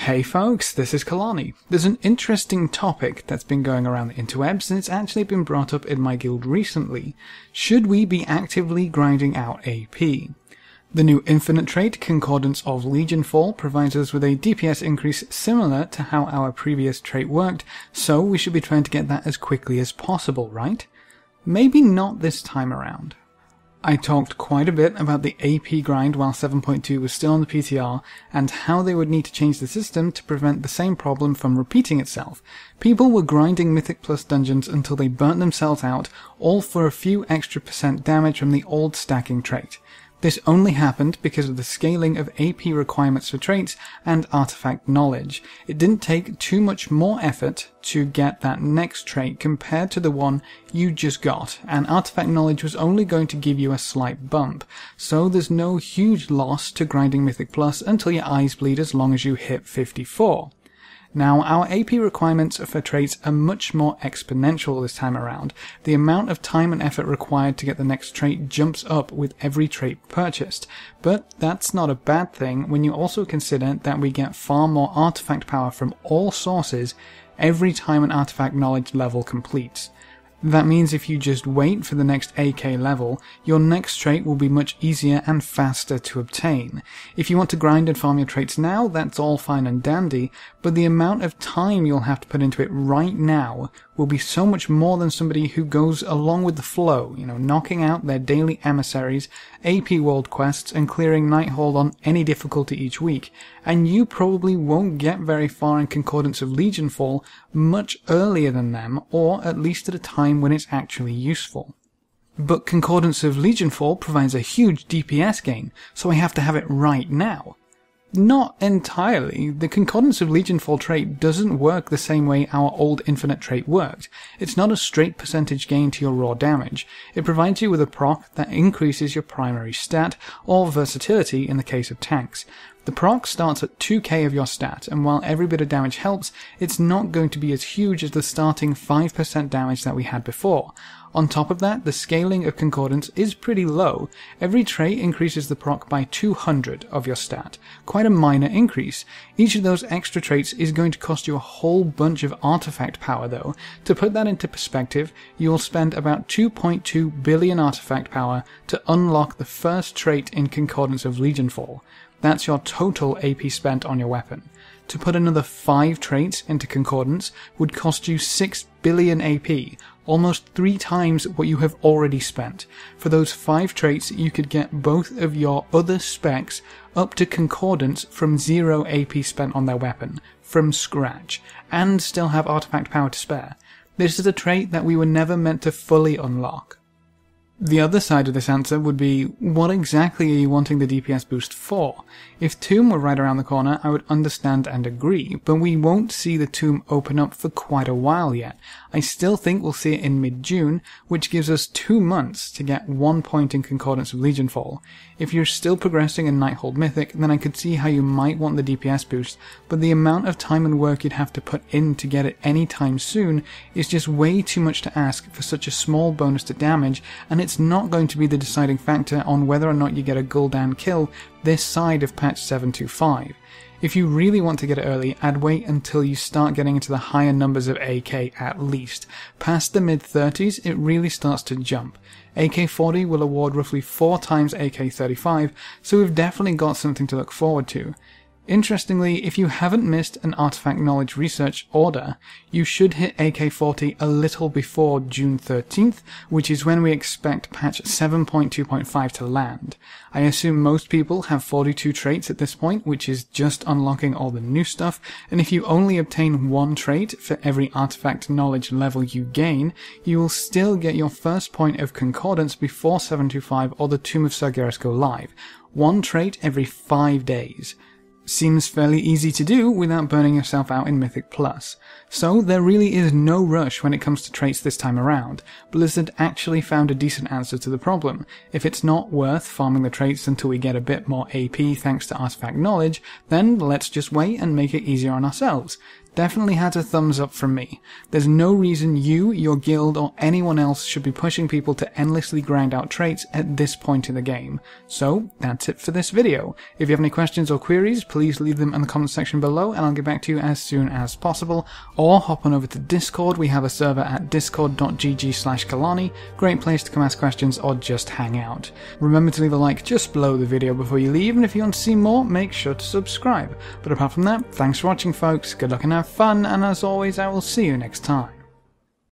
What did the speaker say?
Hey folks, this is Kelani. There's an interesting topic that's been going around the interwebs, and it's actually been brought up in my guild recently. Should we be actively grinding out AP? The new infinite trait, Concordance of Legionfall, provides us with a DPS increase similar to how our previous trait worked, so we should be trying to get that as quickly as possible, right? Maybe not this time around. I talked quite a bit about the AP grind while 7.2 was still on the PTR, and how they would need to change the system to prevent the same problem from repeating itself. People were grinding Mythic Plus dungeons until they burnt themselves out, all for a few extra % damage from the old stacking trait. This only happened because of the scaling of AP requirements for traits and artifact knowledge. It didn't take too much more effort to get that next trait compared to the one you just got, and artifact knowledge was only going to give you a slight bump, so there's no huge loss to grinding Mythic Plus until your eyes bleed as long as you hit 54. Now, our AP requirements for traits are much more exponential this time around. The amount of time and effort required to get the next trait jumps up with every trait purchased, but that's not a bad thing when you also consider that we get far more artifact power from all sources every time an artifact knowledge level completes. That means if you just wait for the next AK level, your next trait will be much easier and faster to obtain. If you want to grind and farm your traits now, that's all fine and dandy, but the amount of time you'll have to put into it right now will be so much more than somebody who goes along with the flow, knocking out their daily emissaries, AP world quests, and clearing Nighthold on any difficulty each week, and you probably won't get very far in Concordance of Legionfall much earlier than them, or at least at a time when it's actually useful. But Concordance of Legionfall provides a huge DPS gain, so I have to have it right now. Not entirely. The Concordance of Legionfall trait doesn't work the same way our old infinite trait worked. It's not a straight percentage gain to your raw damage. It provides you with a proc that increases your primary stat, or versatility in the case of tanks. The proc starts at 2k of your stat, and while every bit of damage helps, it's not going to be as huge as the starting 5% damage that we had before. On top of that, the scaling of Concordance is pretty low. Every trait increases the proc by 200 of your stat. Quite a minor increase. Each of those extra traits is going to cost you a whole bunch of artifact power though. To put that into perspective, you'll spend about 2.2 billion artifact power to unlock the first trait in Concordance of Legionfall. That's your total AP spent on your weapon. To put another 5 traits into Concordance would cost you 6 billion AP, almost 3 times what you have already spent. For those 5 traits, you could get both of your other specs up to Concordance from 0 AP spent on their weapon, from scratch, and still have artifact power to spare. This is a trait that we were never meant to fully unlock. The other side of this answer would be, what exactly are you wanting the DPS boost for? If Tomb were right around the corner, I would understand and agree, but we won't see the Tomb open up for quite a while yet. I still think we'll see it in mid-June, which gives us 2 months to get 1 point in Concordance of Legionfall. If you're still progressing in Nighthold Mythic, then I could see how you might want the DPS boost, but the amount of time and work you'd have to put in to get it anytime soon is just way too much to ask for such a small bonus to damage, and it's not going to be the deciding factor on whether or not you get a Gul'dan kill this side of patch 725. If you really want to get it early, I'd wait until you start getting into the higher numbers of AK at least. Past the mid-30s, it really starts to jump. AK-40 will award roughly 4 times AK-35, so we've definitely got something to look forward to. Interestingly, if you haven't missed an artifact knowledge research order, you should hit AK-40 a little before June 13th, which is when we expect patch 7.2.5 to land. I assume most people have 42 traits at this point, which is just unlocking all the new stuff, and if you only obtain 1 trait for every artifact knowledge level you gain, you will still get your first point of Concordance before 725 or the Tomb of Sargeras go live. 1 trait every 5 days. Seems fairly easy to do without burning yourself out in Mythic Plus. So there really is no rush when it comes to traits this time around. Blizzard actually found a decent answer to the problem. If it's not worth farming the traits until we get a bit more AP thanks to artifact knowledge, then let's just wait and make it easier on ourselves. Definitely had a thumbs up from me. There's no reason you, your guild, or anyone else should be pushing people to endlessly grind out traits at this point in the game. So, that's it for this video. If you have any questions or queries, please please leave them in the comment section below and I'll get back to you as soon as possible. Or hop on over to Discord. We have a server at discord.gg/Kelani. Great place to come ask questions or just hang out. Remember to leave a like just below the video before you leave, and if you want to see more, make sure to subscribe. But apart from that, thanks for watching folks, good luck and have fun, and as always I will see you next time.